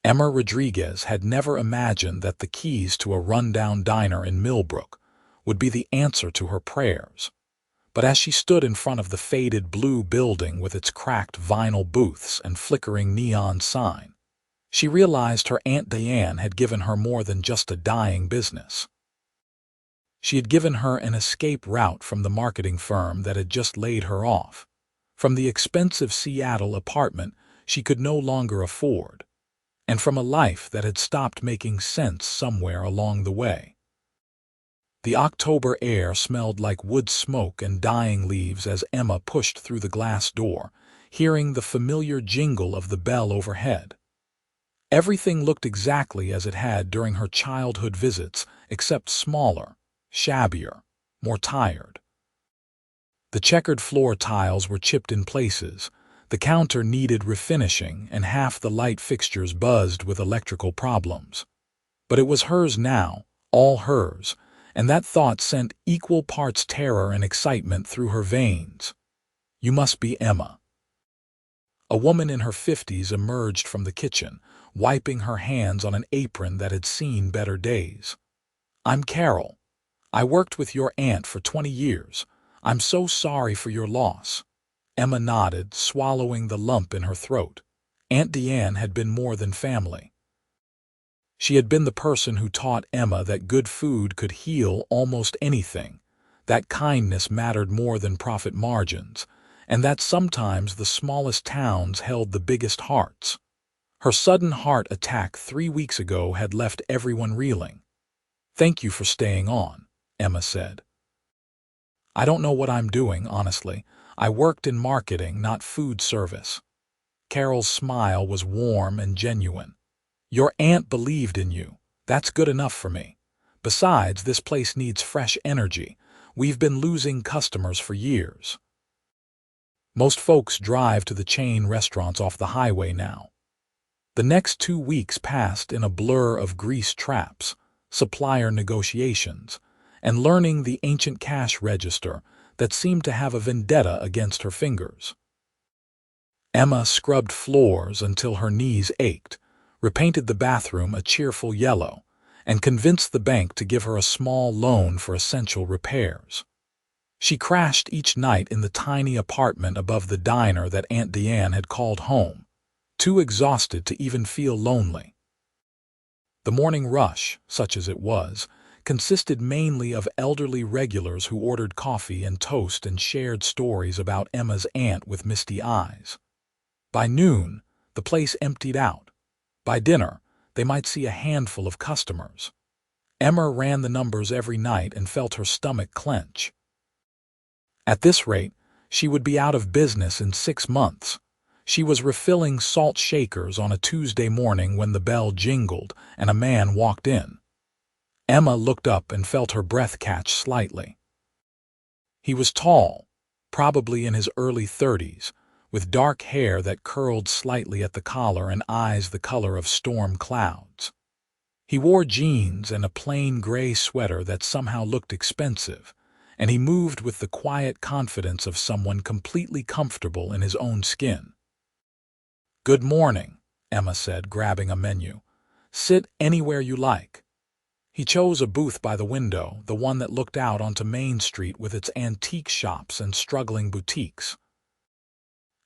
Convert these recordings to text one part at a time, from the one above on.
Emma Rodriguez had never imagined that the keys to a rundown diner in Millbrook would be the answer to her prayers. But as she stood in front of the faded blue building with its cracked vinyl booths and flickering neon sign, she realized her Aunt Diane had given her more than just a dying business. She had given her an escape route from the marketing firm that had just laid her off, from the expensive Seattle apartment she could no longer afford, and from a life that had stopped making sense somewhere along the way. The October air smelled like wood smoke and dying leaves as Emma pushed through the glass door, hearing the familiar jingle of the bell overhead. Everything looked exactly as it had during her childhood visits, except smaller, shabbier, more tired. The checkered floor tiles were chipped in places, the counter needed refinishing, and half the light fixtures buzzed with electrical problems. But it was hers now, all hers, and that thought sent equal parts terror and excitement through her veins. You must be Emma. A woman in her 50s emerged from the kitchen, wiping her hands on an apron that had seen better days. I'm Carol. I worked with your aunt for 20 years. I'm so sorry for your loss. Emma nodded, swallowing the lump in her throat. Aunt Diane had been more than family. She had been the person who taught Emma that good food could heal almost anything, that kindness mattered more than profit margins, and that sometimes the smallest towns held the biggest hearts. Her sudden heart attack 3 weeks ago had left everyone reeling. Thank you for staying on, Emma said. I don't know what I'm doing, honestly. I worked in marketing, not food service. Carol's smile was warm and genuine. Your aunt believed in you. That's good enough for me. Besides, this place needs fresh energy. We've been losing customers for years. Most folks drive to the chain restaurants off the highway now. The next 2 weeks passed in a blur of grease traps, supplier negotiations, and learning the ancient cash register that seemed to have a vendetta against her fingers. Emma scrubbed floors until her knees ached, repainted the bathroom a cheerful yellow, and convinced the bank to give her a small loan for essential repairs. She crashed each night in the tiny apartment above the diner that Aunt Diane had called home, too exhausted to even feel lonely. The morning rush, such as it was, consisted mainly of elderly regulars who ordered coffee and toast and shared stories about Emma's aunt with misty eyes. By noon, the place emptied out. By dinner, they might see a handful of customers. Emma ran the numbers every night and felt her stomach clench. At this rate, she would be out of business in 6 months. She was refilling salt shakers on a Tuesday morning when the bell jingled and a man walked in. Emma looked up and felt her breath catch slightly. He was tall, probably in his early 30s, with dark hair that curled slightly at the collar and eyes the color of storm clouds. He wore jeans and a plain gray sweater that somehow looked expensive, and he moved with the quiet confidence of someone completely comfortable in his own skin. "Good morning," Emma said, grabbing a menu. "Sit anywhere you like." He chose a booth by the window, the one that looked out onto Main Street with its antique shops and struggling boutiques.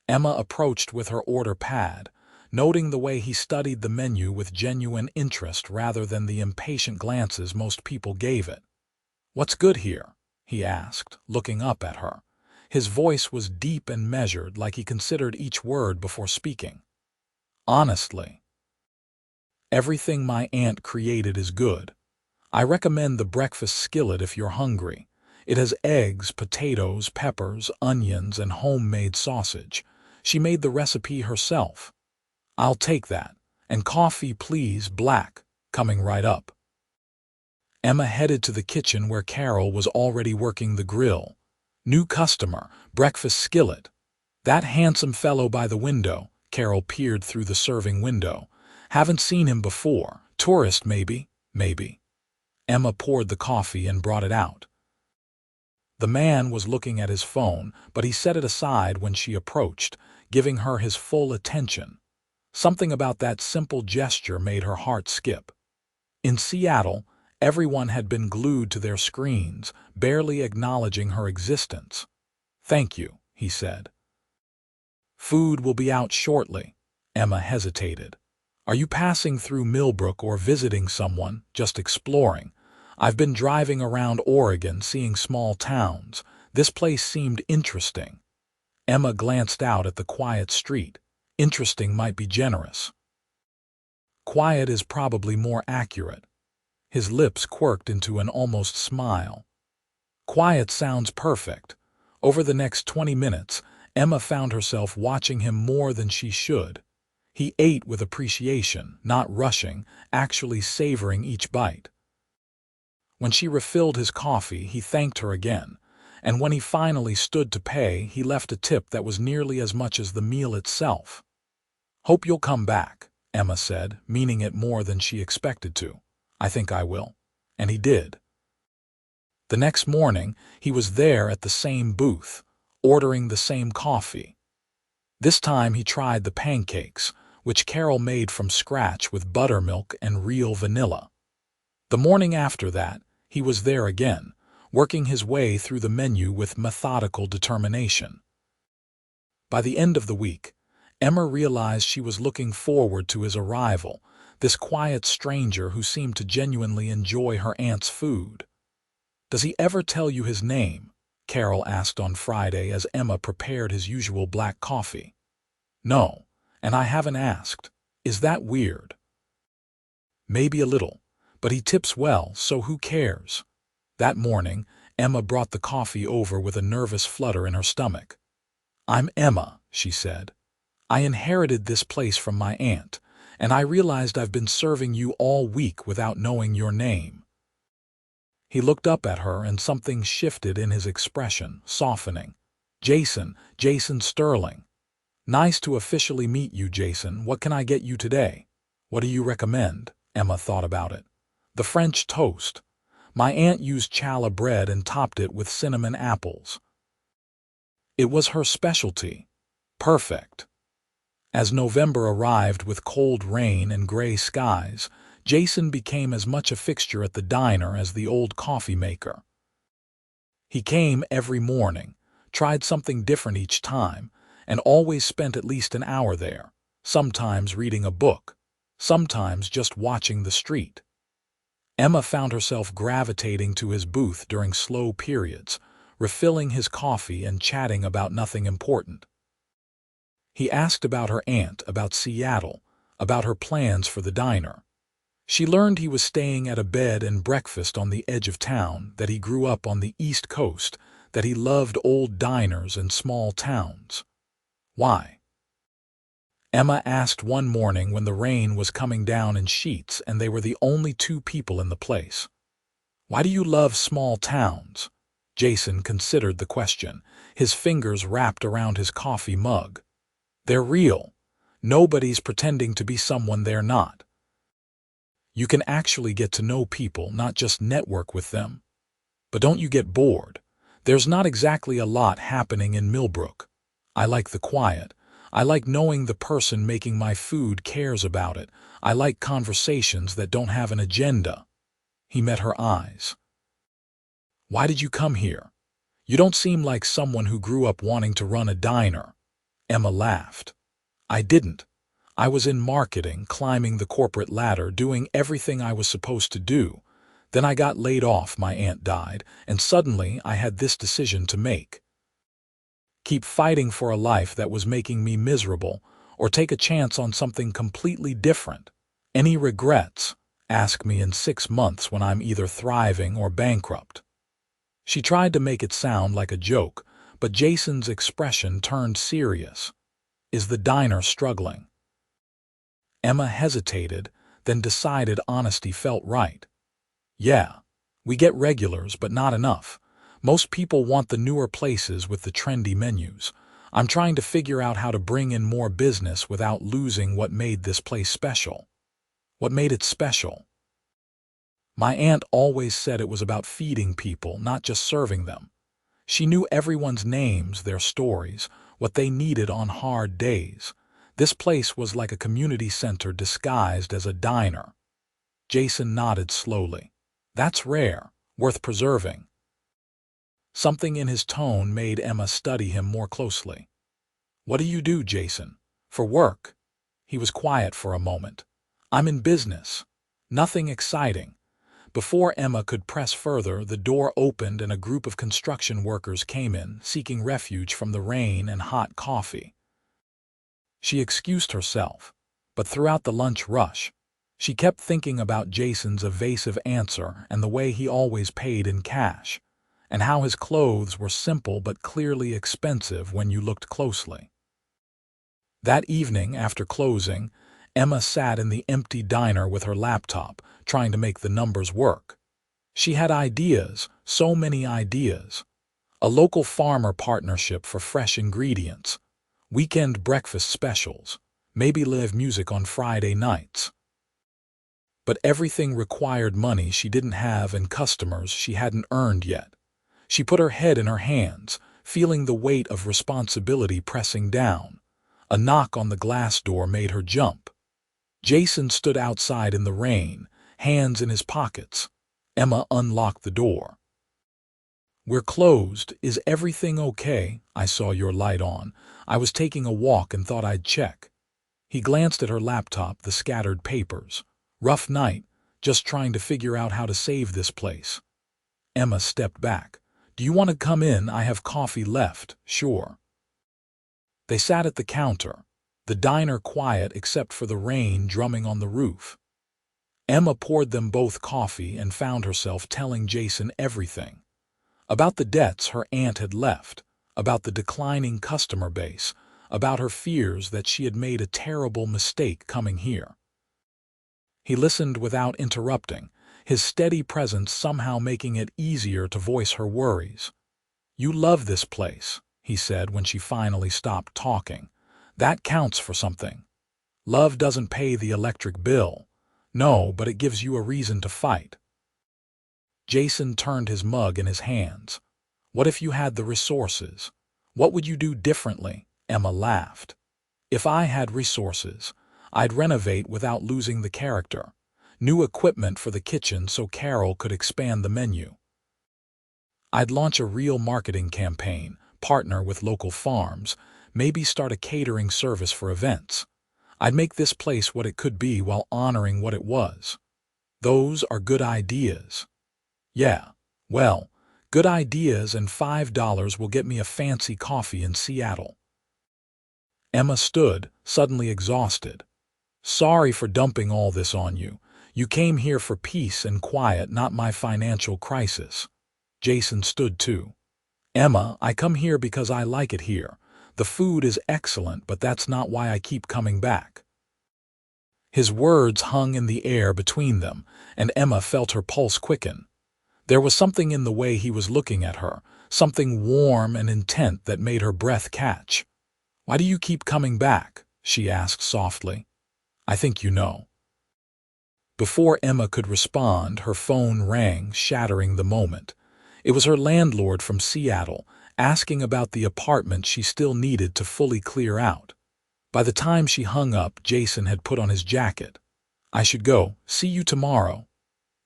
Emma approached with her order pad, noting the way he studied the menu with genuine interest rather than the impatient glances most people gave it. "What's good here?" he asked, looking up at her. His voice was deep and measured, like he considered each word before speaking. "Honestly, everything my aunt created is good. I recommend the breakfast skillet if you're hungry. It has eggs, potatoes, peppers, onions, and homemade sausage. She made the recipe herself." "I'll take that. And coffee, please, black, coming right up." Emma headed to the kitchen where Carol was already working the grill. "New customer, breakfast skillet. That handsome fellow by the window." Carol peered through the serving window. "Haven't seen him before. Tourist, maybe." Emma poured the coffee and brought it out. The man was looking at his phone, but he set it aside when she approached, giving her his full attention. Something about that simple gesture made her heart skip. In Seattle, everyone had been glued to their screens, barely acknowledging her existence. "Thank you," he said. "Food will be out shortly." Emma hesitated. "Are you passing through Millbrook or visiting someone, just exploring? I've been driving around Oregon, seeing small towns. This place seemed interesting." Emma glanced out at the quiet street. Interesting might be generous. Quiet is probably more accurate. His lips quirked into an almost smile. Quiet sounds perfect. Over the next 20 minutes, Emma found herself watching him more than she should. He ate with appreciation, not rushing, actually savoring each bite. When she refilled his coffee, he thanked her again, and when he finally stood to pay, he left a tip that was nearly as much as the meal itself. "Hope you'll come back," Emma said, meaning it more than she expected to. "I think I will." And he did. The next morning, he was there at the same booth, ordering the same coffee. This time he tried the pancakes, which Carol made from scratch with buttermilk and real vanilla. The morning after that, he was there again, working his way through the menu with methodical determination. By the end of the week, Emma realized she was looking forward to his arrival, this quiet stranger who seemed to genuinely enjoy her aunt's food. "Does he ever tell you his name?" Carol asked on Friday as Emma prepared his usual black coffee. "No, and I haven't asked. Is that weird?" "Maybe a little, but he tips well, so who cares?" That morning, Emma brought the coffee over with a nervous flutter in her stomach. "I'm Emma," she said. "I inherited this place from my aunt, and I realized I've been serving you all week without knowing your name." He looked up at her and something shifted in his expression, softening. Jason Sterling." "Nice to officially meet you, Jason. What can I get you today?" "What do you recommend?" Emma thought about it. "The French toast. My aunt used challah bread and topped it with cinnamon apples. It was her specialty." "Perfect." As November arrived with cold rain and gray skies, Jason became as much a fixture at the diner as the old coffee maker. He came every morning, tried something different each time, and always spent at least an hour there, sometimes reading a book, sometimes just watching the street. Emma found herself gravitating to his booth during slow periods, refilling his coffee and chatting about nothing important. He asked about her aunt, about Seattle, about her plans for the diner. She learned he was staying at a bed and breakfast on the edge of town, that he grew up on the East Coast, that he loved old diners and small towns. Why? Emma asked one morning when the rain was coming down in sheets and they were the only two people in the place. "Why do you love small towns?" Jason considered the question, his fingers wrapped around his coffee mug. "They're real. Nobody's pretending to be someone they're not. You can actually get to know people, not just network with them. But don't you get bored? There's not exactly a lot happening in Millbrook. I like the quiet. I like knowing the person making my food cares about it. I like conversations that don't have an agenda." He met her eyes. "Why did you come here? You don't seem like someone who grew up wanting to run a diner." Emma laughed. "I didn't. I was in marketing, climbing the corporate ladder, doing everything I was supposed to do. Then I got laid off, my aunt died, and suddenly I had this decision to make. Keep fighting for a life that was making me miserable, or take a chance on something completely different. Any regrets? Ask me in 6 months when I'm either thriving or bankrupt." She tried to make it sound like a joke, but Jason's expression turned serious. "Is the diner struggling?" Emma hesitated, then decided honesty felt right. "Yeah, we get regulars, but not enough. Most people want the newer places with the trendy menus. I'm trying to figure out how to bring in more business without losing what made this place special." "What made it special?" "My aunt always said it was about feeding people, not just serving them. She knew everyone's names, their stories, what they needed on hard days. This place was like a community center disguised as a diner. Jason nodded slowly. That's rare, worth preserving. Something in his tone made Emma study him more closely. What do you do, Jason? For work? He was quiet for a moment. I'm in business. Nothing exciting. Before Emma could press further, the door opened and a group of construction workers came in, seeking refuge from the rain and hot coffee. She excused herself, but throughout the lunch rush, she kept thinking about Jason's evasive answer and the way he always paid in cash, and how his clothes were simple but clearly expensive when you looked closely. That evening, after closing, Emma sat in the empty diner with her laptop, trying to make the numbers work. She had ideas, so many ideas. A local farmer partnership for fresh ingredients, weekend breakfast specials, maybe live music on Friday nights. But everything required money she didn't have and customers she hadn't earned yet. She put her head in her hands, feeling the weight of responsibility pressing down. A knock on the glass door made her jump. Jason stood outside in the rain, hands in his pockets. Emma unlocked the door. We're closed. Is everything okay? I saw your light on. I was taking a walk and thought I'd check. He glanced at her laptop, the scattered papers. Rough night, just trying to figure out how to save this place. Emma stepped back. Do you want to come in? I have coffee left. Sure. They sat at the counter, the diner quiet except for the rain drumming on the roof. Emma poured them both coffee and found herself telling Jason everything. About the debts her aunt had left, about the declining customer base, about her fears that she had made a terrible mistake coming here. He listened without interrupting, his steady presence somehow making it easier to voice her worries. You love this place, he said when she finally stopped talking. That counts for something. Love doesn't pay the electric bill. No, but it gives you a reason to fight. Jason turned his mug in his hands. What if you had the resources? What would you do differently? Emma laughed. If I had resources, I'd renovate without losing the character. New equipment for the kitchen so Carol could expand the menu. I'd launch a real marketing campaign, partner with local farms, maybe start a catering service for events. I'd make this place what it could be while honoring what it was. Those are good ideas. Yeah, well, good ideas and $5 will get me a fancy coffee in Seattle. Emma stood, suddenly exhausted. Sorry for dumping all this on you. You came here for peace and quiet, not my financial crisis. Jason stood too. Emma, I come here because I like it here. The food is excellent, but that's not why I keep coming back. His words hung in the air between them, and Emma felt her pulse quicken. There was something in the way he was looking at her, something warm and intent that made her breath catch. Why do you keep coming back? She asked softly. I think you know. Before Emma could respond, her phone rang, shattering the moment. It was her landlord from Seattle, asking about the apartment she still needed to fully clear out. By the time she hung up, Jason had put on his jacket. I should go. See you tomorrow.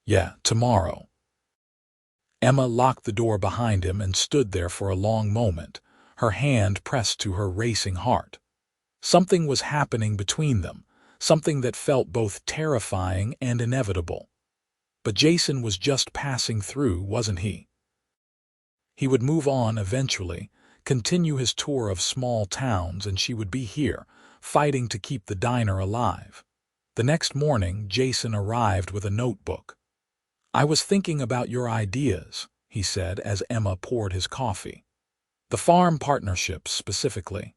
Yeah, tomorrow. Emma locked the door behind him and stood there for a long moment, her hand pressed to her racing heart. Something was happening between them, something that felt both terrifying and inevitable. But Jason was just passing through, wasn't he? He would move on eventually, continue his tour of small towns, and she would be here, fighting to keep the diner alive. The next morning, Jason arrived with a notebook. I was thinking about your ideas, he said as Emma poured his coffee. The farm partnerships specifically.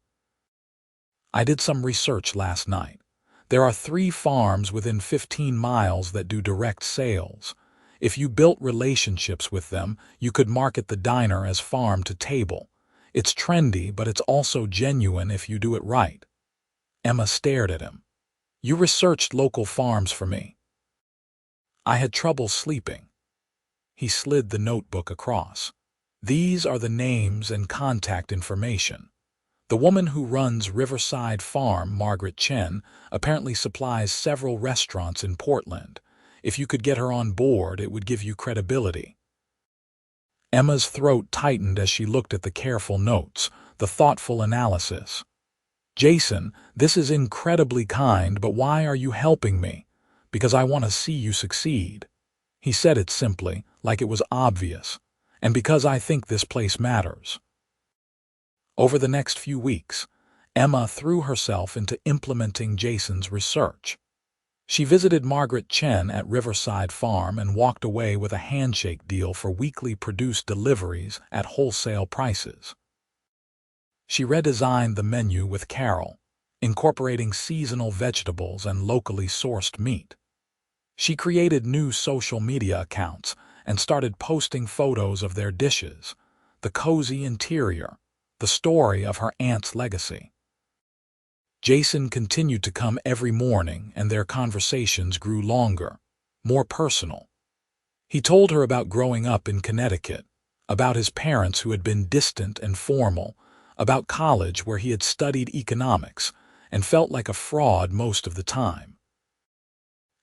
I did some research last night. There are 3 farms within 15 miles that do direct sales. If you built relationships with them, you could market the diner as farm to table. It's trendy, but it's also genuine if you do it right. Emma stared at him. You researched local farms for me. I had trouble sleeping. He slid the notebook across. These are the names and contact information. The woman who runs Riverside Farm, Margaret Chen, apparently supplies several restaurants in Portland. If you could get her on board, it would give you credibility. Emma's throat tightened as she looked at the careful notes, the thoughtful analysis. Jason, this is incredibly kind, but why are you helping me? Because I want to see you succeed. He said it simply, like it was obvious, and because I think this place matters. Over the next few weeks, Emma threw herself into implementing Jason's research. She visited Margaret Chen at Riverside Farm and walked away with a handshake deal for weekly produced deliveries at wholesale prices. She redesigned the menu with Carol, incorporating seasonal vegetables and locally sourced meat. She created new social media accounts and started posting photos of their dishes, the cozy interior, the story of her aunt's legacy. Jason continued to come every morning, and their conversations grew longer, more personal. He told her about growing up in Connecticut, about his parents who had been distant and formal, about college where he had studied economics and felt like a fraud most of the time.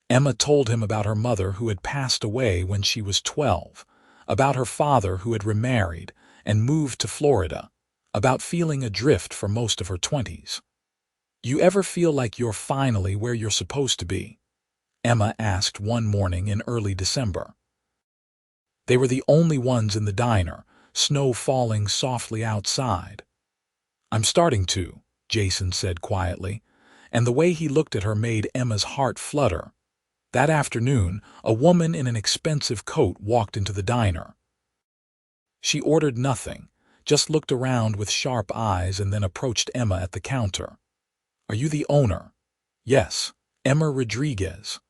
Emma told him about her mother who had passed away when she was 12, about her father who had remarried and moved to Florida, about feeling adrift for most of her 20s. You ever feel like you're finally where you're supposed to be? Emma asked one morning in early December. They were the only ones in the diner, snow falling softly outside. I'm starting to, Jason said quietly, and the way he looked at her made Emma's heart flutter. That afternoon, a woman in an expensive coat walked into the diner. She ordered nothing, just looked around with sharp eyes and then approached Emma at the counter. Are you the owner? Yes, Emma Rodriguez.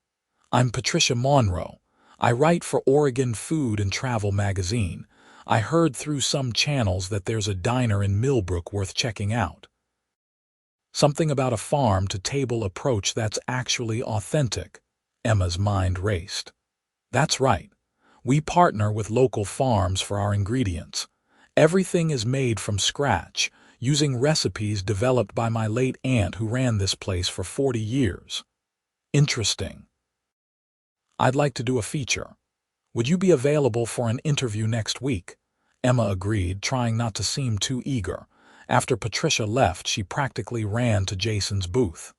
I'm Patricia Monroe. I write for Oregon Food and Travel magazine. I heard through some channels that there's a diner in Millbrook worth checking out. Something about a farm-to-table approach that's actually authentic. Emma's mind raced. That's right. We partner with local farms for our ingredients. Everything is made from scratch, using recipes developed by my late aunt who ran this place for 40 years. Interesting. I'd like to do a feature. Would you be available for an interview next week? Emma agreed, trying not to seem too eager. After Patricia left, she practically ran to Jason's booth.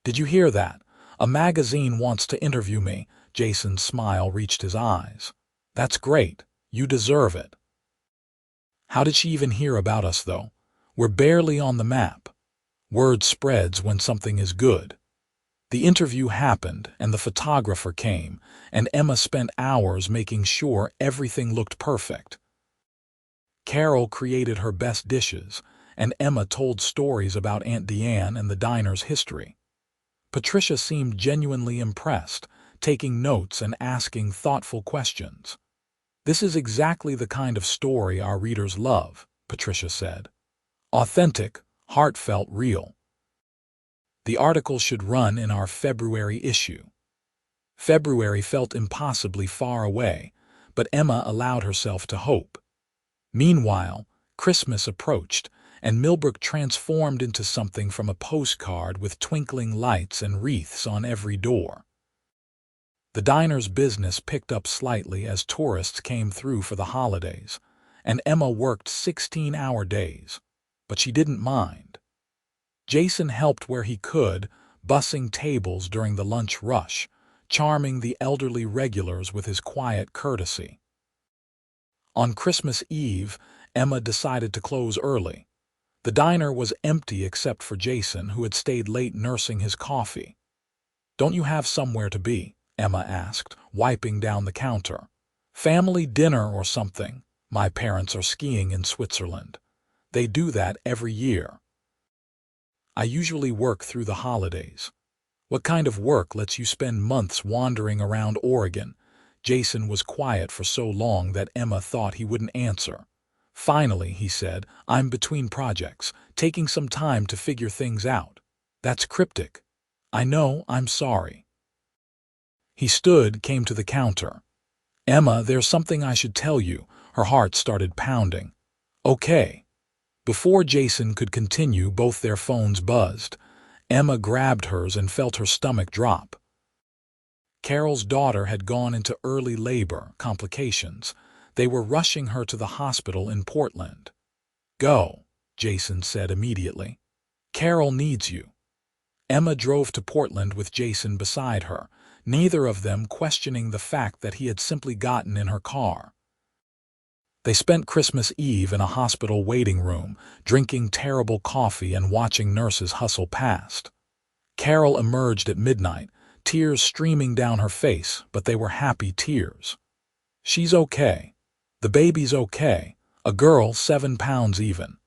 Did you hear that? A magazine wants to interview me. Jason's smile reached his eyes. That's great. You deserve it. How did she even hear about us, though? We're barely on the map. Word spreads when something is good. The interview happened, and the photographer came, and Emma spent hours making sure everything looked perfect. Carol created her best dishes, and Emma told stories about Aunt Deanne and the diner's history. Patricia seemed genuinely impressed, taking notes and asking thoughtful questions. This is exactly the kind of story our readers love, Patricia said. Authentic, heartfelt, real. The article should run in our February issue. February felt impossibly far away, but Emma allowed herself to hope. Meanwhile, Christmas approached, and Millbrook transformed into something from a postcard with twinkling lights and wreaths on every door. The diner's business picked up slightly as tourists came through for the holidays, and Emma worked 16-hour days, but she didn't mind. Jason helped where he could, bussing tables during the lunch rush, charming the elderly regulars with his quiet courtesy. On Christmas Eve, Emma decided to close early. The diner was empty except for Jason, who had stayed late nursing his coffee. Don't you have somewhere to be? Emma asked, wiping down the counter. Family dinner or something. My parents are skiing in Switzerland. They do that every year. I usually work through the holidays. What kind of work lets you spend months wandering around Oregon? Jason was quiet for so long that Emma thought he wouldn't answer. Finally, he said, I'm between projects, taking some time to figure things out. That's cryptic. I know, I'm sorry. He stood, came to the counter. Emma, there's something I should tell you. Her heart started pounding. Okay. Before Jason could continue, both their phones buzzed. Emma grabbed hers and felt her stomach drop. Carol's daughter had gone into early labor complications. They were rushing her to the hospital in Portland. "Go," Jason said immediately. "Carol needs you." Emma drove to Portland with Jason beside her, neither of them questioning the fact that he had simply gotten in her car. They spent Christmas Eve in a hospital waiting room, drinking terrible coffee and watching nurses hustle past. Carol emerged at midnight, tears streaming down her face, but they were happy tears. "She's okay. The baby's okay. A girl 7 pounds even."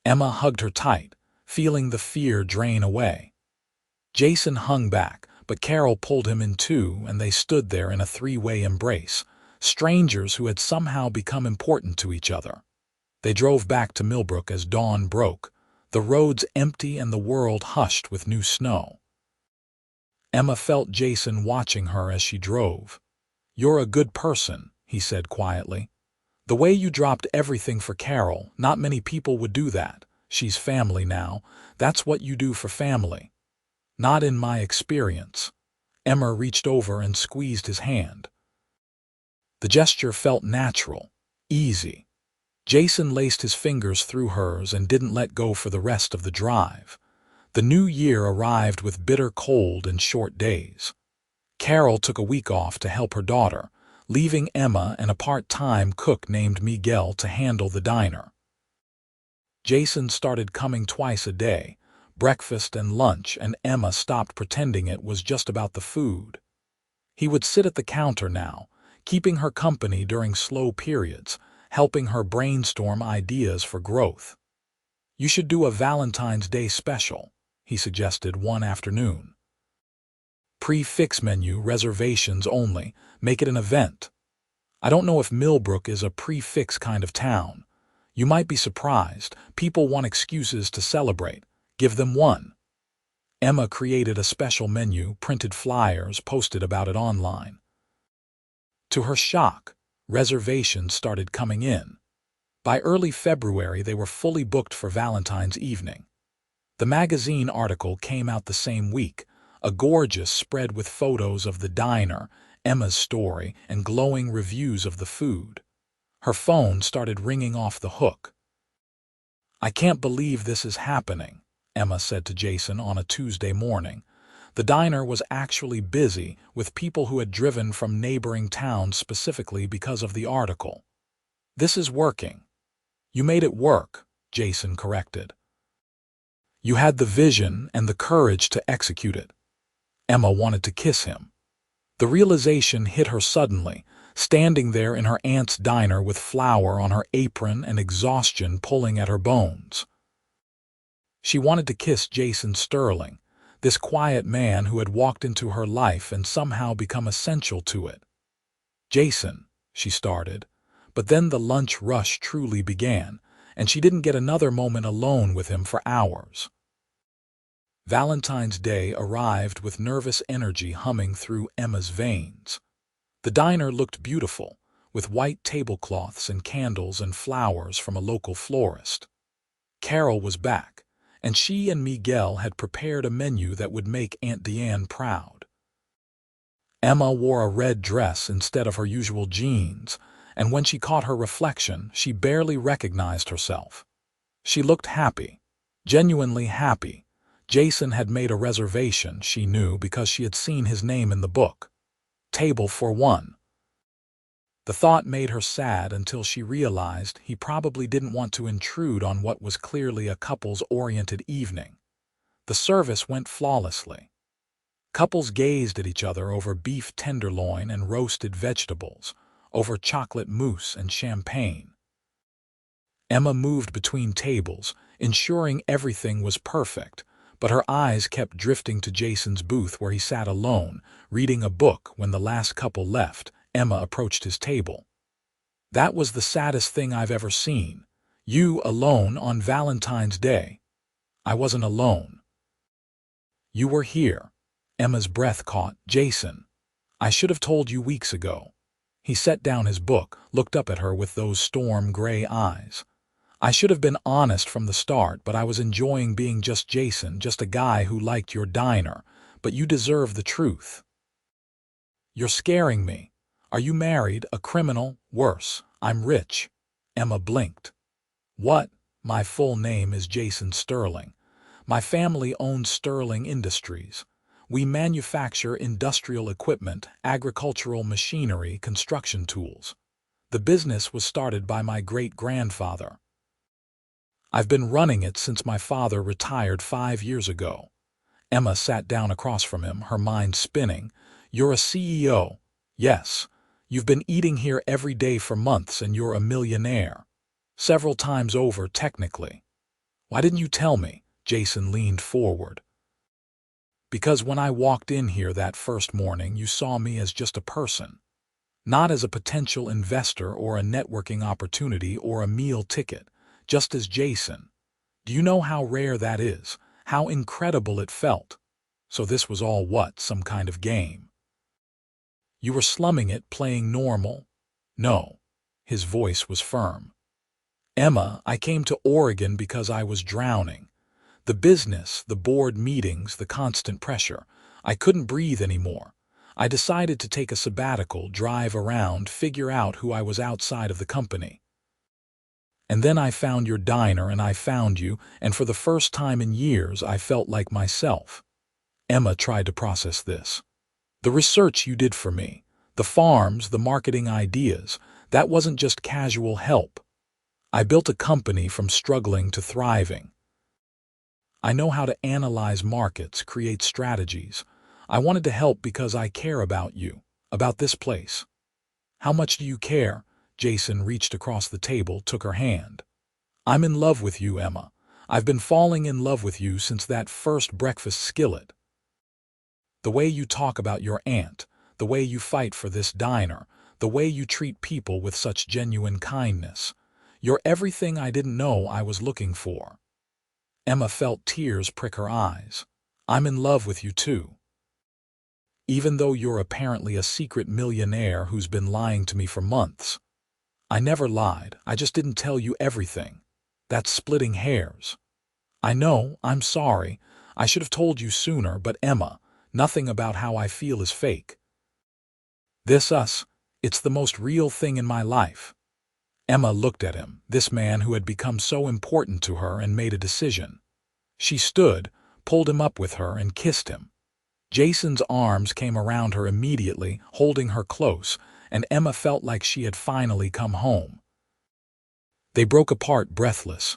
Emma hugged her tight, feeling the fear drain away. Jason hung back, but Carol pulled him in too, and they stood there in a three-way embrace, strangers who had somehow become important to each other. They drove back to Millbrook as dawn broke, the roads empty and the world hushed with new snow. Emma felt Jason watching her as she drove. "You're a good person," he said quietly. "The way you dropped everything for Carol, not many people would do that. She's family now. That's what you do for family." "Not in my experience." Emma reached over and squeezed his hand. The gesture felt natural, easy. Jason laced his fingers through hers and didn't let go for the rest of the drive. The new year arrived with bitter cold and short days. Carol took a week off to help her daughter, leaving Emma and a part-time cook named Miguel to handle the diner. Jason started coming twice a day, breakfast and lunch, and Emma stopped pretending it was just about the food. He would sit at the counter now, keeping her company during slow periods, helping her brainstorm ideas for growth. "You should do a Valentine's Day special," he suggested one afternoon. "Prix-fixe menu, reservations only, make it an event." "I don't know if Millbrook is a prix-fixe kind of town. You might be surprised. People want excuses to celebrate. Give them one." Emma created a special menu, printed flyers, posted about it online. To her shock, reservations started coming in. By early February, they were fully booked for Valentine's evening. The magazine article came out the same week, a gorgeous spread with photos of the diner, Emma's story, and glowing reviews of the food. Her phone started ringing off the hook. "I can't believe this is happening," Emma said to Jason on a Tuesday morning. The diner was actually busy, with people who had driven from neighboring towns specifically because of the article. "This is working." "You made it work," Jason corrected. "You had the vision and the courage to execute it." Emma wanted to kiss him. The realization hit her suddenly, standing there in her aunt's diner with flour on her apron and exhaustion pulling at her bones. She wanted to kiss Jason Sterling, this quiet man who had walked into her life and somehow become essential to it. "Jason," she started, but then the lunch rush truly began, and she didn't get another moment alone with him for hours. Valentine's Day arrived with nervous energy humming through Emma's veins. The diner looked beautiful, with white tablecloths and candles and flowers from a local florist. Carol was back, and she and Miguel had prepared a menu that would make Aunt Deanne proud. Emma wore a red dress instead of her usual jeans, and when she caught her reflection, she barely recognized herself. She looked happy, genuinely happy. Jason had made a reservation, she knew, because she had seen his name in the book. Table for one. The thought made her sad until she realized he probably didn't want to intrude on what was clearly a couples-oriented evening. The service went flawlessly. Couples gazed at each other over beef tenderloin and roasted vegetables, over chocolate mousse and champagne. Emma moved between tables, ensuring everything was perfect, but her eyes kept drifting to Jason's booth where he sat alone, reading a book. When the last couple left, Emma approached his table. "That was the saddest thing I've ever seen. You alone on Valentine's Day." "I wasn't alone." "You were here." Emma's breath caught. "Jason, I should have told you weeks ago." He set down his book, looked up at her with those storm-gray eyes. I should have been honest from the start, but I was enjoying being just Jason, just a guy who liked your diner. But you deserve the truth. You're scaring me. Are you married, a criminal? Worse, I'm rich. Emma blinked. What? My full name is Jason Sterling. My family owns Sterling Industries. We manufacture industrial equipment, agricultural machinery, construction tools. The business was started by my great-grandfather. I've been running it since my father retired 5 years ago. Emma sat down across from him, her mind spinning. You're a CEO. Yes. You've been eating here every day for months and you're a millionaire. Several times over, technically. Why didn't you tell me? Jason leaned forward. Because when I walked in here that first morning, you saw me as just a person. Not as a potential investor or a networking opportunity or a meal ticket, just as Jason. Do you know how rare that is? How incredible it felt? So this was all what, some kind of game? You were slumming it, playing normal? No. His voice was firm. Emma, I came to Oregon because I was drowning. The business, the board meetings, the constant pressure. I couldn't breathe anymore. I decided to take a sabbatical, drive around, figure out who I was outside of the company. And then I found your diner and I found you, and for the first time in years I felt like myself. Emma tried to process this. The research you did for me, the farms, the marketing ideas, that wasn't just casual help. I built a company from struggling to thriving. I know how to analyze markets, create strategies. I wanted to help because I care about you, about this place. How much do you care? Jason reached across the table, took her hand. I'm in love with you, Emma. I've been falling in love with you since that first breakfast skillet. The way you talk about your aunt, the way you fight for this diner, the way you treat people with such genuine kindness. You're everything I didn't know I was looking for. Emma felt tears prick her eyes. I'm in love with you too. Even though you're apparently a secret millionaire who's been lying to me for months. I never lied, I just didn't tell you everything. That's splitting hairs. I know, I'm sorry. I should have told you sooner, but Emma, nothing about how I feel is fake. It's the most real thing in my life. Emma looked at him, this man who had become so important to her, and made a decision. She stood, pulled him up with her, and kissed him. Jason's arms came around her immediately, holding her close, and Emma felt like she had finally come home. They broke apart breathless.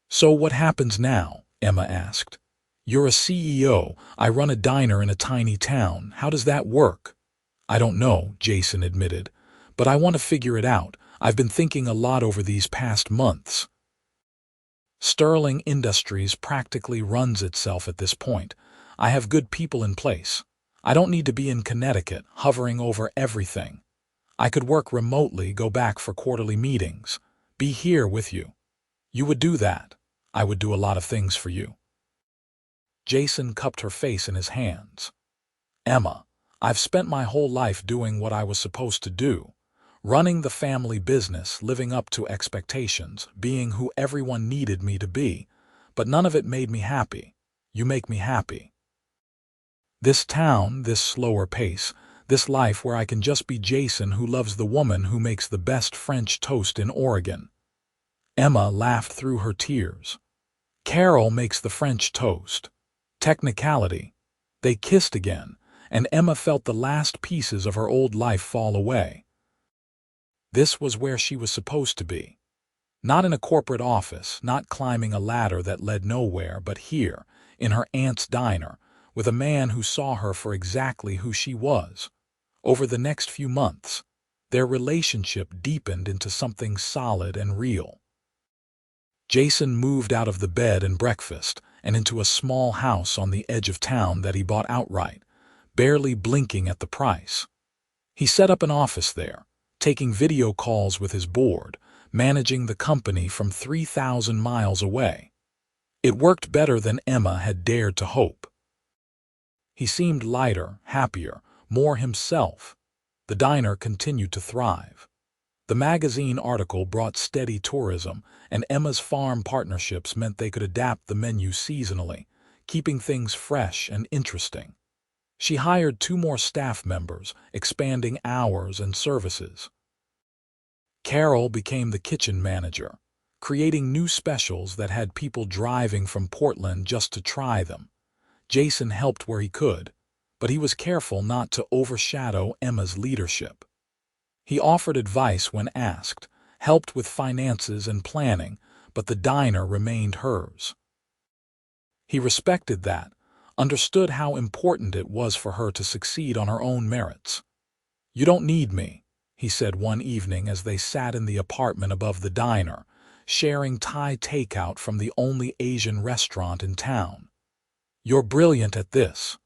So what happens now? Emma asked. You're a CEO. I run a diner in a tiny town. How does that work? I don't know, Jason admitted, but I want to figure it out. I've been thinking a lot over these past months. Sterling Industries practically runs itself at this point. I have good people in place. I don't need to be in Connecticut, hovering over everything. I could work remotely, go back for quarterly meetings, be here with you. You would do that. I would do a lot of things for you. Jason cupped her face in his hands. Emma, I've spent my whole life doing what I was supposed to do. Running the family business, living up to expectations, being who everyone needed me to be. But none of it made me happy. You make me happy. This town, this slower pace, this life where I can just be Jason who loves the woman who makes the best French toast in Oregon. Emma laughed through her tears. Carol makes the French toast. Technicality. They kissed again, and Emma felt the last pieces of her old life fall away. This was where she was supposed to be. Not in a corporate office, not climbing a ladder that led nowhere, but here, in her aunt's diner, with a man who saw her for exactly who she was. Over the next few months, their relationship deepened into something solid and real. Jason moved out of the bed and breakfast and into a small house on the edge of town that he bought outright, barely blinking at the price. He set up an office there, taking video calls with his board, managing the company from 3,000 miles away. It worked better than Emma had dared to hope. He seemed lighter, happier, more himself. The diner continued to thrive. The magazine article brought steady tourism, and Emma's farm partnerships meant they could adapt the menu seasonally, keeping things fresh and interesting. She hired 2 more staff members, expanding hours and services. Carol became the kitchen manager, creating new specials that had people driving from Portland just to try them. Jason helped where he could, but he was careful not to overshadow Emma's leadership. He offered advice when asked, helped with finances and planning, but the diner remained hers. He respected that, understood how important it was for her to succeed on her own merits. "You don't need me," he said one evening as they sat in the apartment above the diner, sharing Thai takeout from the only Asian restaurant in town. "You're brilliant at this."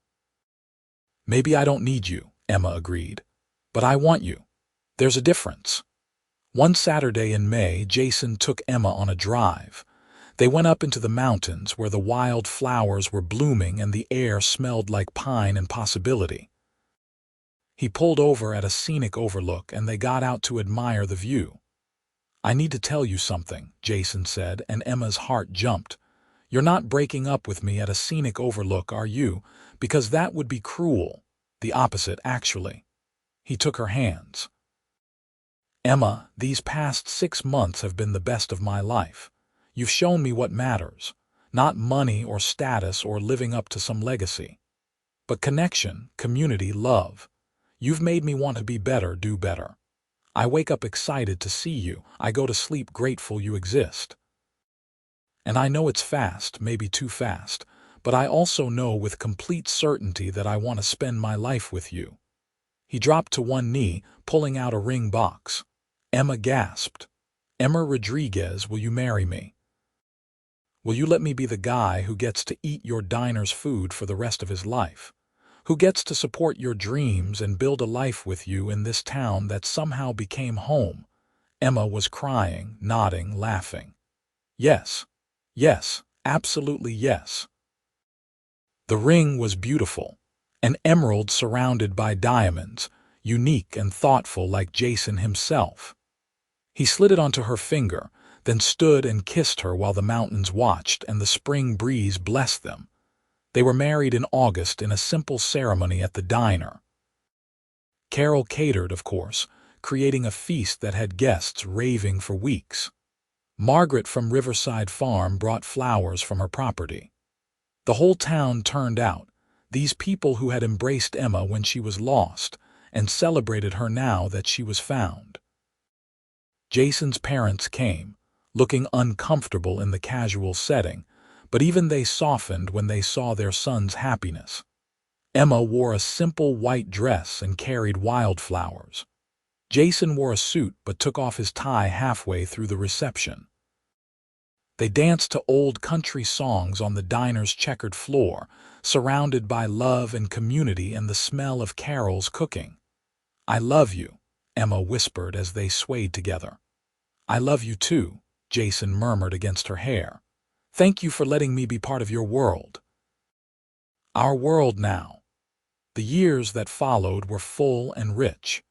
"Maybe I don't need you," Emma agreed, "but I want you. There's a difference." One Saturday in May, Jason took Emma on a drive. They went up into the mountains where the wild flowers were blooming and the air smelled like pine and possibility. He pulled over at a scenic overlook and they got out to admire the view. "I need to tell you something," Jason said, and Emma's heart jumped. "You're not breaking up with me at a scenic overlook, are you? Because that would be cruel." "The opposite, actually." He took her hands. "Emma, these past 6 months have been the best of my life. You've shown me what matters, not money or status or living up to some legacy, but connection, community, love. You've made me want to be better, do better. I wake up excited to see you. I go to sleep grateful you exist. And I know it's fast, maybe too fast, but I also know with complete certainty that I want to spend my life with you." He dropped to one knee, pulling out a ring box. Emma gasped. "Emma Rodriguez, will you marry me? Will you let me be the guy who gets to eat your diner's food for the rest of his life? Who gets to support your dreams and build a life with you in this town that somehow became home?" Emma was crying, nodding, laughing. "Yes. Yes, absolutely yes." The ring was beautiful, an emerald surrounded by diamonds, unique and thoughtful like Jason himself. He slid it onto her finger, then stood and kissed her while the mountains watched and the spring breeze blessed them. They were married in August in a simple ceremony at the diner. Carol catered, of course, creating a feast that had guests raving for weeks. Margaret from Riverside Farm brought flowers from her property. The whole town turned out, these people who had embraced Emma when she was lost and celebrated her now that she was found. Jason's parents came, looking uncomfortable in the casual setting, but even they softened when they saw their son's happiness. Emma wore a simple white dress and carried wildflowers. Jason wore a suit but took off his tie halfway through the reception. They danced to old country songs on the diner's checkered floor, surrounded by love and community and the smell of Carol's cooking. "I love you," Emma whispered as they swayed together. "I love you too," Jason murmured against her hair. "Thank you for letting me be part of your world." Our world now. The years that followed were full and rich.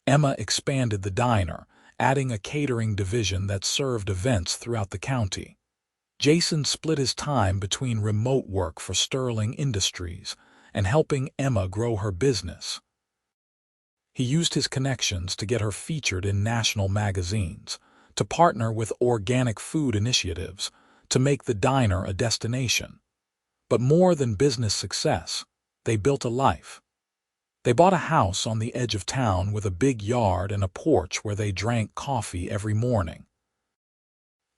Emma expanded the diner, adding a catering division that served events throughout the county. Jason split his time between remote work for Sterling Industries and helping Emma grow her business. He used his connections to get her featured in national magazines, to partner with organic food initiatives, to make the diner a destination. But more than business success, they built a life. They bought a house on the edge of town with a big yard and a porch where they drank coffee every morning.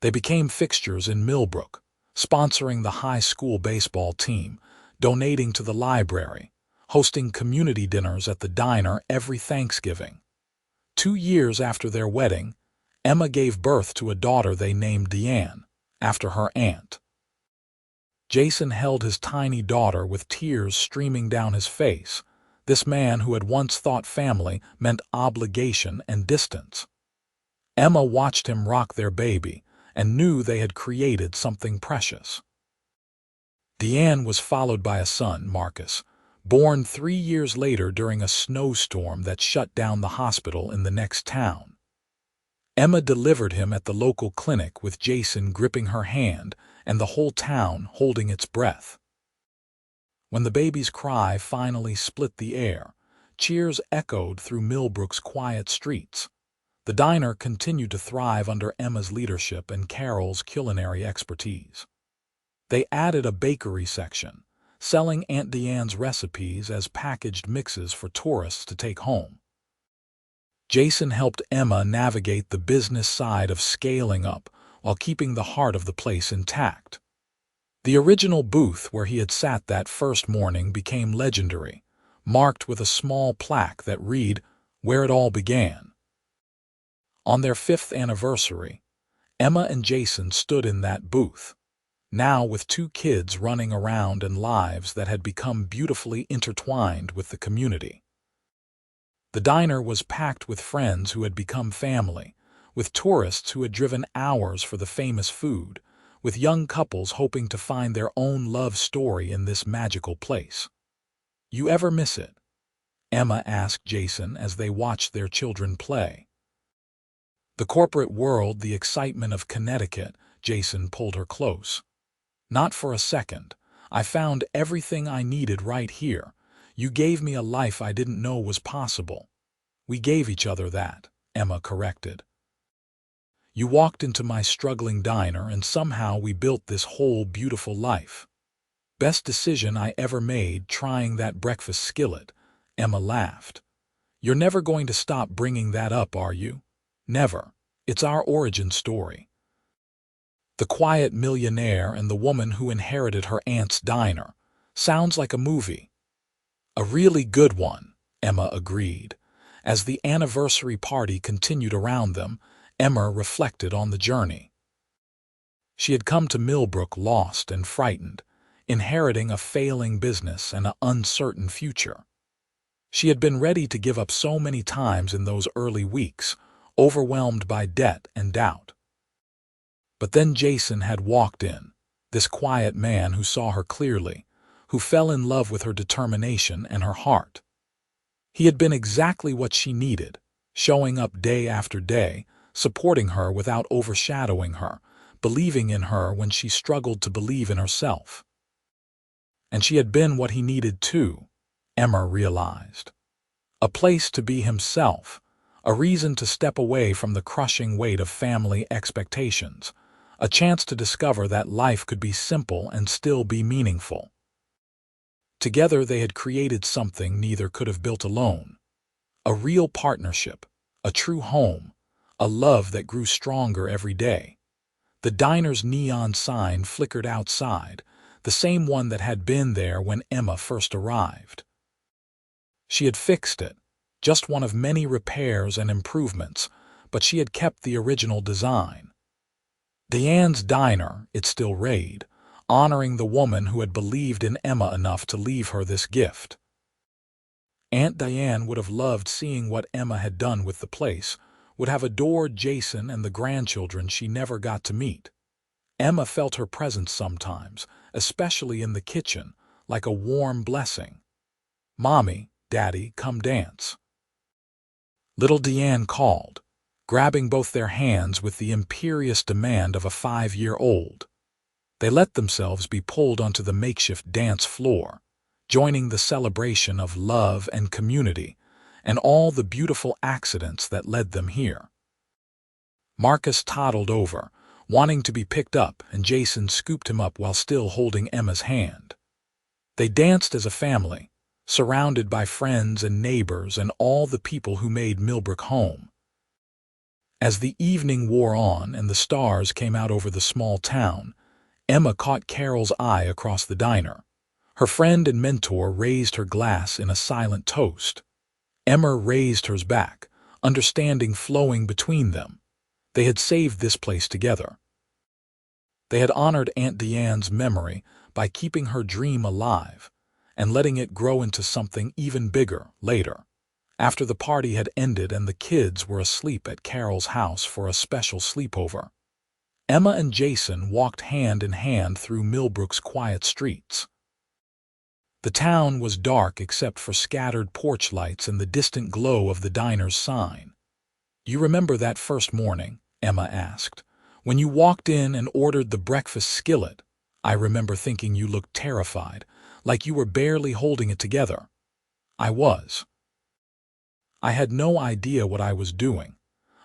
They became fixtures in Millbrook, sponsoring the high school baseball team, donating to the library, hosting community dinners at the diner every Thanksgiving. 2 years after their wedding, Emma gave birth to a daughter they named Deanne, after her aunt. Jason held his tiny daughter with tears streaming down his face, this man who had once thought family meant obligation and distance. Emma watched him rock their baby and knew they had created something precious. Deanne was followed by a son, Marcus, born 3 years later during a snowstorm that shut down the hospital in the next town. Emma delivered him at the local clinic with Jason gripping her hand and the whole town holding its breath. When the baby's cry finally split the air, cheers echoed through Millbrook's quiet streets. The diner continued to thrive under Emma's leadership and Carol's culinary expertise. They added a bakery section, selling Aunt Deanne's recipes as packaged mixes for tourists to take home. Jason helped Emma navigate the business side of scaling up while keeping the heart of the place intact. The original booth where he had sat that first morning became legendary, marked with a small plaque that read, "Where it all began." On their 5th anniversary, Emma and Jason stood in that booth, now with 2 kids running around and lives that had become beautifully intertwined with the community. The diner was packed with friends who had become family, with tourists who had driven hours for the famous food, with young couples hoping to find their own love story in this magical place. "You ever miss it?" Emma asked Jason as they watched their children play. "The corporate world, the excitement of Connecticut," Jason pulled her close. "Not for a second. I found everything I needed right here. You gave me a life I didn't know was possible." "We gave each other that," Emma corrected. "You walked into my struggling diner and somehow we built this whole beautiful life." "Best decision I ever made trying that breakfast skillet," Emma laughed. "You're never going to stop bringing that up, are you?" "Never. It's our origin story. The quiet millionaire and the woman who inherited her aunt's diner. Sounds like a movie." "A really good one," Emma agreed. As the anniversary party continued around them, Emma reflected on the journey. She had come to Millbrook lost and frightened, inheriting a failing business and an uncertain future. She had been ready to give up so many times in those early weeks, overwhelmed by debt and doubt. But then Jason had walked in, this quiet man who saw her clearly, who fell in love with her determination and her heart. He had been exactly what she needed, showing up day after day, supporting her without overshadowing her, believing in her when she struggled to believe in herself. And she had been what he needed too, Emma realized. A place to be himself, a reason to step away from the crushing weight of family expectations, a chance to discover that life could be simple and still be meaningful. Together they had created something neither could have built alone. A real partnership, a true home, a love that grew stronger every day. The diner's neon sign flickered outside, the same one that had been there when Emma first arrived. She had fixed it, just one of many repairs and improvements, but she had kept the original design. Deanne's Diner, it still read, honoring the woman who had believed in Emma enough to leave her this gift. Aunt Diane would have loved seeing what Emma had done with the place, would have adored Jason and the grandchildren she never got to meet. Emma felt her presence sometimes, especially in the kitchen, like a warm blessing. "Mommy, Daddy, come dance." Little Deanne called, grabbing both their hands with the imperious demand of a 5-year-old. They let themselves be pulled onto the makeshift dance floor, joining the celebration of love and community, and all the beautiful accidents that led them here. Marcus toddled over, wanting to be picked up, and Jason scooped him up while still holding Emma's hand. They danced as a family, surrounded by friends and neighbors and all the people who made Millbrook home. As the evening wore on and the stars came out over the small town, Emma caught Carol's eye across the diner. Her friend and mentor raised her glass in a silent toast. Emma raised hers back, understanding flowing between them. They had saved this place together. They had honored Aunt Deanne's memory by keeping her dream alive and letting it grow into something even bigger later, after the party had ended and the kids were asleep at Carol's house for a special sleepover. Emma and Jason walked hand in hand through Millbrook's quiet streets. The town was dark except for scattered porch lights and the distant glow of the diner's sign. You remember that first morning? Emma asked. When you walked in and ordered the breakfast skillet, I remember thinking you looked terrified, like you were barely holding it together. I was. I had no idea what I was doing.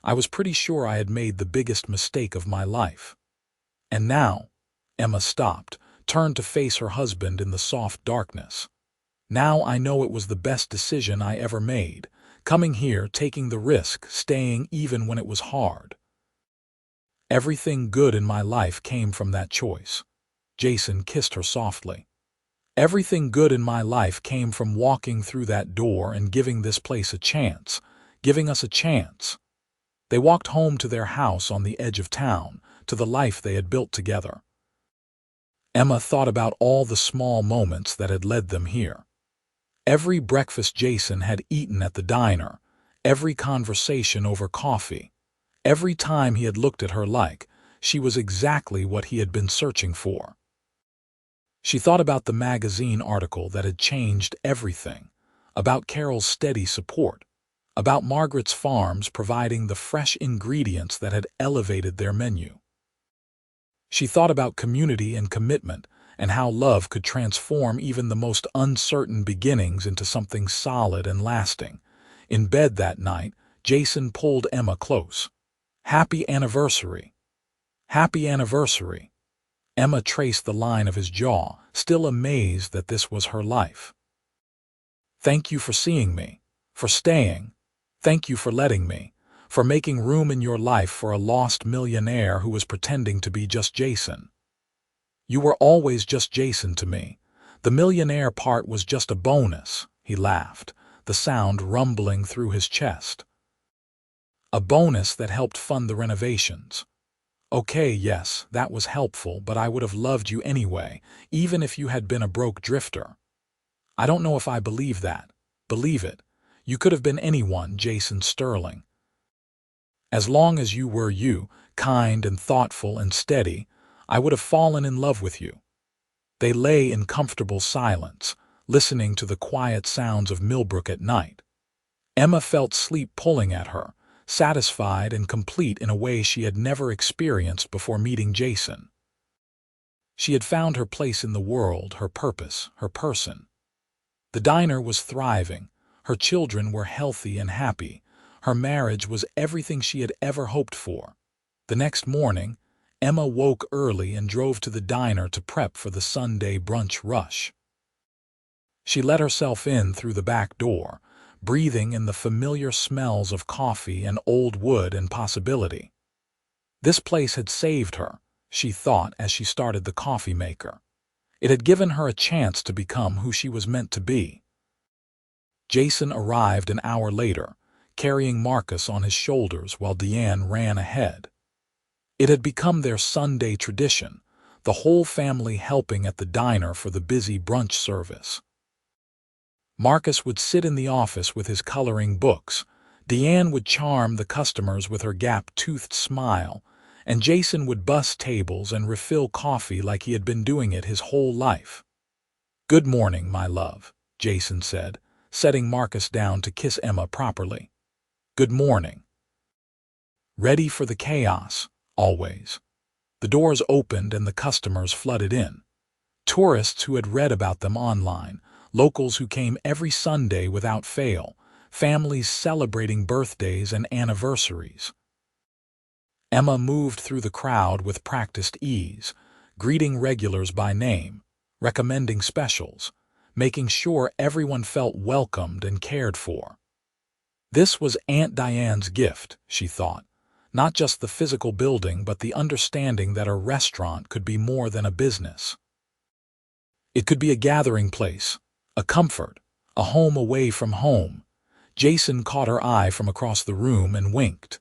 I was pretty sure I had made the biggest mistake of my life. And now, Emma stopped, turned to face her husband in the soft darkness. Now I know it was the best decision I ever made, coming here, taking the risk, staying even when it was hard. Everything good in my life came from that choice. Jason kissed her softly. Everything good in my life came from walking through that door and giving this place a chance, giving us a chance. They walked home to their house on the edge of town, to the life they had built together. Emma thought about all the small moments that had led them here. Every breakfast Jason had eaten at the diner, every conversation over coffee, every time he had looked at her like she was exactly what he had been searching for. She thought about the magazine article that had changed everything, about Carol's steady support, about Margaret's farms providing the fresh ingredients that had elevated their menu. She thought about community and commitment and how love could transform even the most uncertain beginnings into something solid and lasting. In bed that night, Jason pulled Emma close. "Happy anniversary. Happy anniversary." Emma traced the line of his jaw, still amazed that this was her life. "Thank you for seeing me, for staying. Thank you for letting me, for making room in your life for a lost millionaire who was pretending to be just Jason. You were always just Jason to me. The millionaire part was just a bonus," he laughed, the sound rumbling through his chest. "A bonus that helped fund the renovations. Okay, yes, that was helpful, but I would have loved you anyway, even if you had been a broke drifter." "I don't know if I believe that." "Believe it. You could have been anyone, Jason Sterling. As long as you were you, kind and thoughtful and steady, I would have fallen in love with you." They lay in comfortable silence, listening to the quiet sounds of Millbrook at night. Emma felt sleep pulling at her, satisfied and complete in a way she had never experienced before meeting Jason. She had found her place in the world, her purpose, her person. The diner was thriving, her children were healthy and happy, her marriage was everything she had ever hoped for. The next morning, Emma woke early and drove to the diner to prep for the Sunday brunch rush. She let herself in through the back door, breathing in the familiar smells of coffee and old wood and possibility. This place had saved her, she thought as she started the coffee maker. It had given her a chance to become who she was meant to be. Jason arrived an hour later, carrying Marcus on his shoulders while Deanne ran ahead. It had become their Sunday tradition, the whole family helping at the diner for the busy brunch service. Marcus would sit in the office with his coloring books, Deanne would charm the customers with her gap-toothed smile, and Jason would bus tables and refill coffee like he had been doing it his whole life. "Good morning, my love," Jason said, setting Marcus down to kiss Emma properly. "Good morning." Ready for the chaos, always. The doors opened and the customers flooded in. Tourists who had read about them online, locals who came every Sunday without fail, families celebrating birthdays and anniversaries. Emma moved through the crowd with practiced ease, greeting regulars by name, recommending specials, making sure everyone felt welcomed and cared for. This was Aunt Diane's gift, she thought, not just the physical building but the understanding that a restaurant could be more than a business. It could be a gathering place, a comfort, a home away from home. Jason caught her eye from across the room and winked.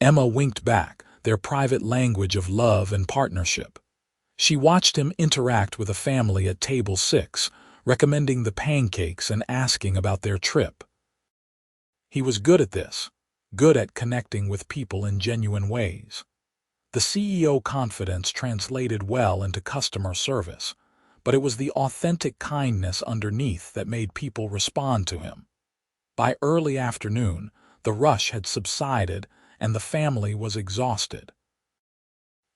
Emma winked back, their private language of love and partnership. She watched him interact with a family at table 6, recommending the pancakes and asking about their trip. He was good at this, good at connecting with people in genuine ways. The CEO confidence translated well into customer service, but it was the authentic kindness underneath that made people respond to him. By early afternoon, The rush had subsided, and the family was exhausted.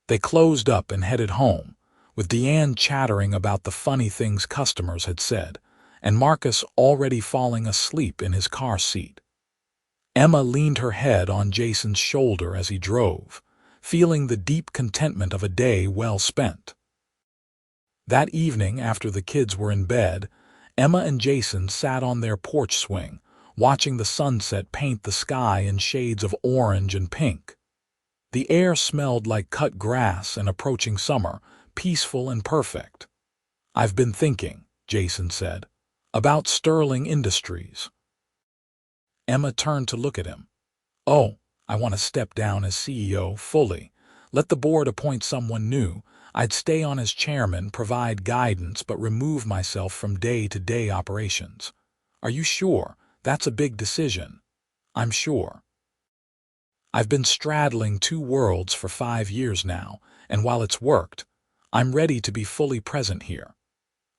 They closed up and headed home, with Deanne chattering about the funny things customers had said, and Marcus already falling asleep in his car seat. Emma leaned her head on Jason's shoulder as he drove, feeling the deep contentment of a day well spent. That evening, after the kids were in bed, Emma and Jason sat on their porch swing, watching the sunset paint the sky in shades of orange and pink. The air smelled like cut grass and approaching summer, peaceful and perfect. "I've been thinking," Jason said, "about Sterling Industries." Emma turned to look at him. "Oh, I want to step down as CEO fully. Let the board appoint someone new. I'd stay on as chairman, provide guidance, but remove myself from day-to-day operations." "Are you sure? That's a big decision." "I'm sure. I've been straddling two worlds for 5 years now, and while it's worked, I'm ready to be fully present here.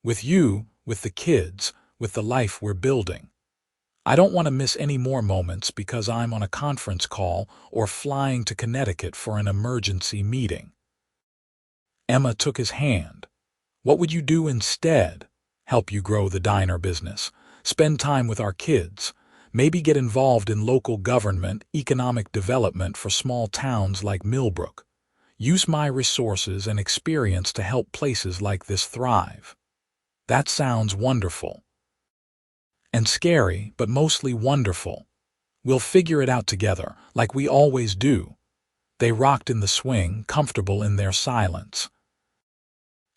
With you, with the kids, with the life we're building. I don't want to miss any more moments because I'm on a conference call or flying to Connecticut for an emergency meeting." Emma took his hand. "What would you do instead?" "Help you grow the diner business, spend time with our kids, maybe get involved in local government, economic development for small towns like Millbrook. Use my resources and experience to help places like this thrive." "That sounds wonderful." "And scary, but mostly wonderful. We'll figure it out together, like we always do." They rocked in the swing, comfortable in their silence.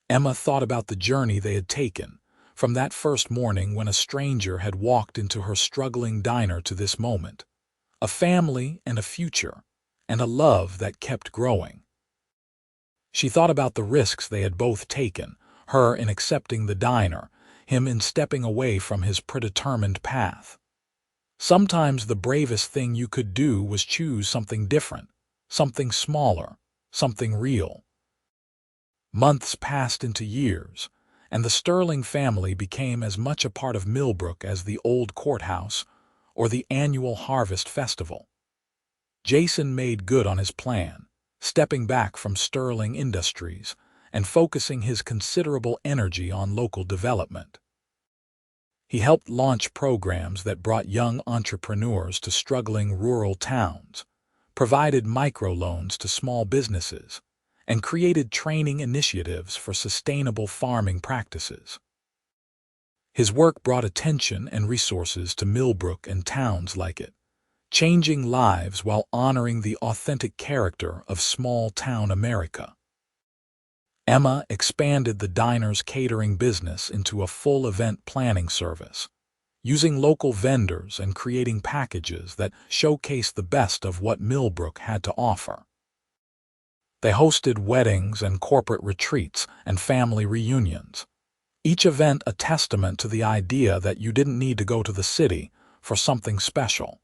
Emma thought about the journey they had taken, from that first morning when a stranger had walked into her struggling diner to this moment. A family and a future, and a love that kept growing. She thought about the risks they had both taken, her in accepting the diner, him in stepping away from his predetermined path. Sometimes the bravest thing you could do was choose something different, something smaller, something real. Months passed into years, and the Sterling family became as much a part of Millbrook as the old courthouse or the annual harvest festival. Jason made good on his plan, stepping back from Sterling Industries and focusing his considerable energy on local development. He helped launch programs that brought young entrepreneurs to struggling rural towns, provided microloans to small businesses, and created training initiatives for sustainable farming practices. His work brought attention and resources to Millbrook and towns like it, changing lives while honoring the authentic character of small-town America. Emma expanded the diner's catering business into a full event planning service, using local vendors and creating packages that showcased the best of what Millbrook had to offer. They hosted weddings and corporate retreats and family reunions, each event a testament to the idea that you didn't need to go to the city for something special.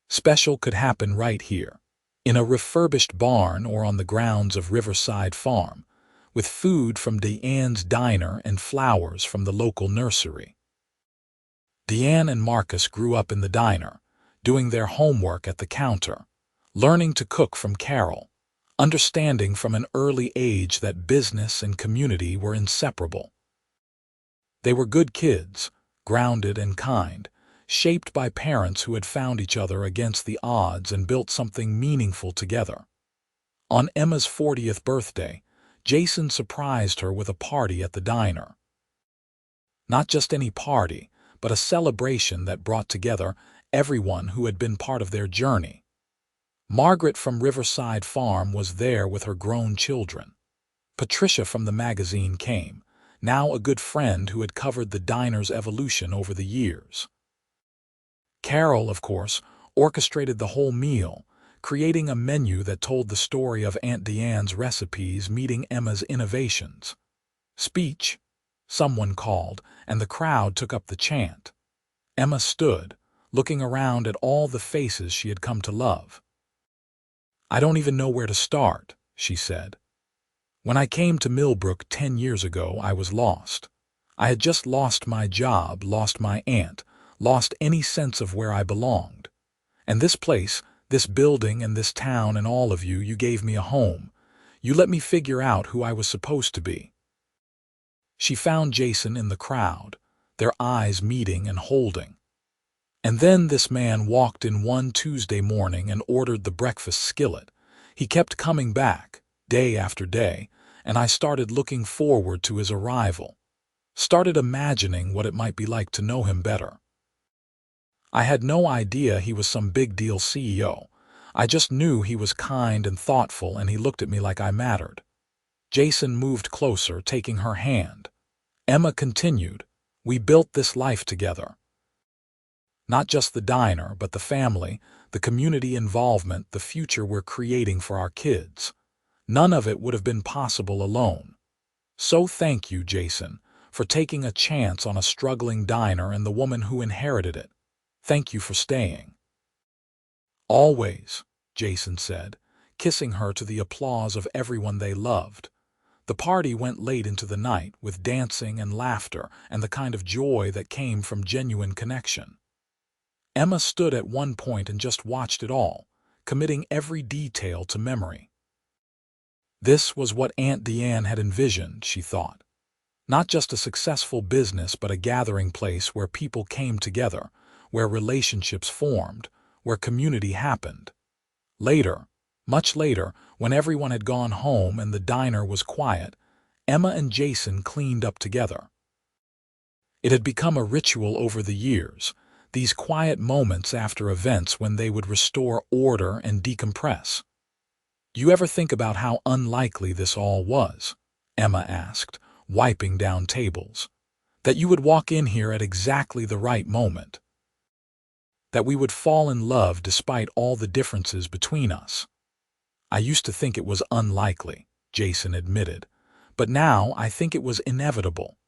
Special could happen right here, in a refurbished barn or on the grounds of Riverside Farm, with food from Deanne's diner and flowers from the local nursery. Deanne and Marcus grew up in the diner, doing their homework at the counter, learning to cook from Carol, understanding from an early age that business and community were inseparable. They were good kids, grounded and kind, shaped by parents who had found each other against the odds and built something meaningful together. On Emma's 40th birthday, Jason surprised her with a party at the diner. Not just any party, but a celebration that brought together everyone who had been part of their journey. Margaret from Riverside Farm was there with her grown children. Patricia from the magazine came, now a good friend who had covered the diner's evolution over the years. Carol, of course, orchestrated the whole meal, creating a menu that told the story of Aunt Deanne's recipes meeting Emma's innovations. "Speech," someone called, and the crowd took up the chant. Emma stood, looking around at all the faces she had come to love. "I don't even know where to start," she said. "When I came to Millbrook 10 years ago, I was lost. I had just lost my job, lost my aunt, lost any sense of where I belonged. And this place, this building and this town and all of you, you gave me a home. You let me figure out who I was supposed to be." She found Jason in the crowd, their eyes meeting and holding. And then this man walked in one Tuesday morning and ordered the breakfast skillet. He kept coming back, day after day, and I started looking forward to his arrival, started imagining what it might be like to know him better. I had no idea he was some big deal CEO. I just knew he was kind and thoughtful, and he looked at me like I mattered. Jason moved closer, taking her hand. Emma continued, "We built this life together. Not just the diner, but the family, the community involvement, the future we're creating for our kids. None of it would have been possible alone. So thank you, Jason, for taking a chance on a struggling diner and the woman who inherited it. Thank you for staying." "Always," Jason said, kissing her to the applause of everyone they loved. The party went late into the night, with dancing and laughter and the kind of joy that came from genuine connection. Emma stood at one point and just watched it all, committing every detail to memory. This was what Aunt Deanne had envisioned, she thought. Not just a successful business, but a gathering place where people came together, where relationships formed, where community happened. Later, much later, when everyone had gone home and the diner was quiet, Emma and Jason cleaned up together. It had become a ritual over the years, these quiet moments after events when they would restore order and decompress. "You ever think about how unlikely this all was?" Emma asked, wiping down tables. "That you would walk in here at exactly the right moment. That we would fall in love despite all the differences between us." "I used to think it was unlikely," Jason admitted. "But now I think it was inevitable.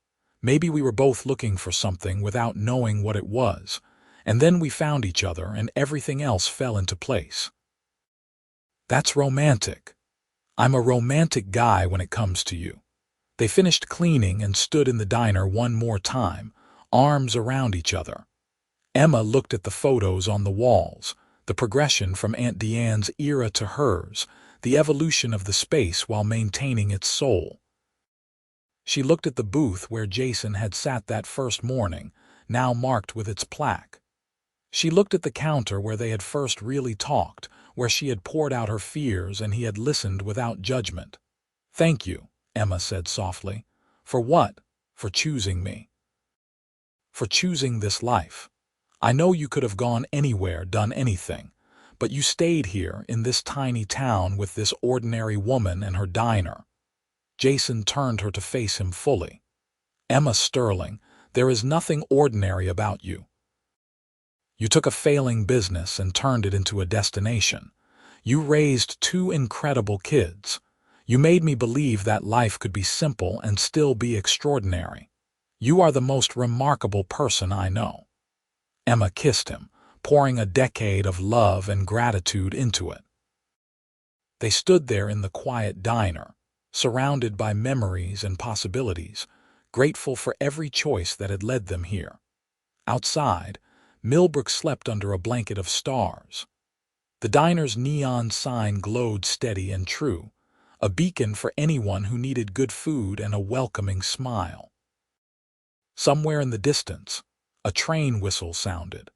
Maybe we were both looking for something without knowing what it was, and then we found each other and everything else fell into place." "That's romantic." "I'm a romantic guy when it comes to you." They finished cleaning and stood in the diner one more time, arms around each other. Emma looked at the photos on the walls, the progression from Aunt Deanne's era to hers, the evolution of the space while maintaining its soul. She looked at the booth where Jason had sat that first morning, now marked with its plaque. She looked at the counter where they had first really talked, where she had poured out her fears and he had listened without judgment. "Thank you," Emma said softly. "For what?" "For choosing me. For choosing this life. I know you could have gone anywhere, done anything, but you stayed here in this tiny town with this ordinary woman and her diner." Jason turned her to face him fully. "Emma Sterling, there is nothing ordinary about you. You took a failing business and turned it into a destination. You raised two incredible kids. You made me believe that life could be simple and still be extraordinary. You are the most remarkable person I know." Emma kissed him, pouring a decade of love and gratitude into it. They stood there in the quiet diner, surrounded by memories and possibilities, grateful for every choice that had led them here. Outside, Millbrook slept under a blanket of stars. The diner's neon sign glowed steady and true, a beacon for anyone who needed good food and a welcoming smile. Somewhere in the distance, a train whistle sounded.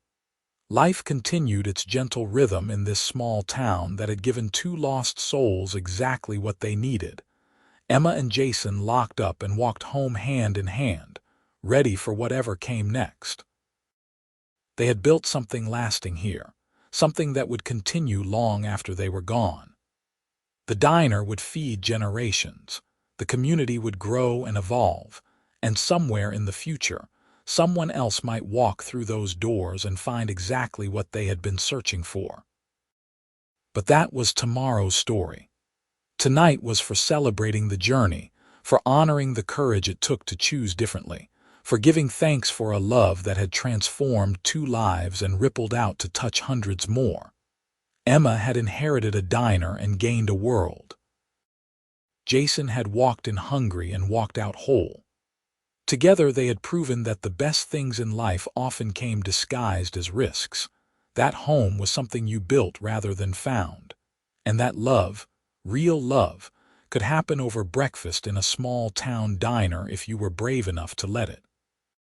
Life continued its gentle rhythm in this small town that had given two lost souls exactly what they needed. Emma and Jason locked up and walked home hand in hand, ready for whatever came next. They had built something lasting here, something that would continue long after they were gone. The diner would feed generations, the community would grow and evolve, and somewhere in the future, someone else might walk through those doors and find exactly what they had been searching for. But that was tomorrow's story. Tonight was for celebrating the journey, for honoring the courage it took to choose differently, for giving thanks for a love that had transformed two lives and rippled out to touch hundreds more. Emma had inherited a diner and gained a world. Jason had walked in hungry and walked out whole. Together they had proven that the best things in life often came disguised as risks, That home was something you built rather than found. And that love, real love, could happen over breakfast in a small town diner if you were brave enough to let it.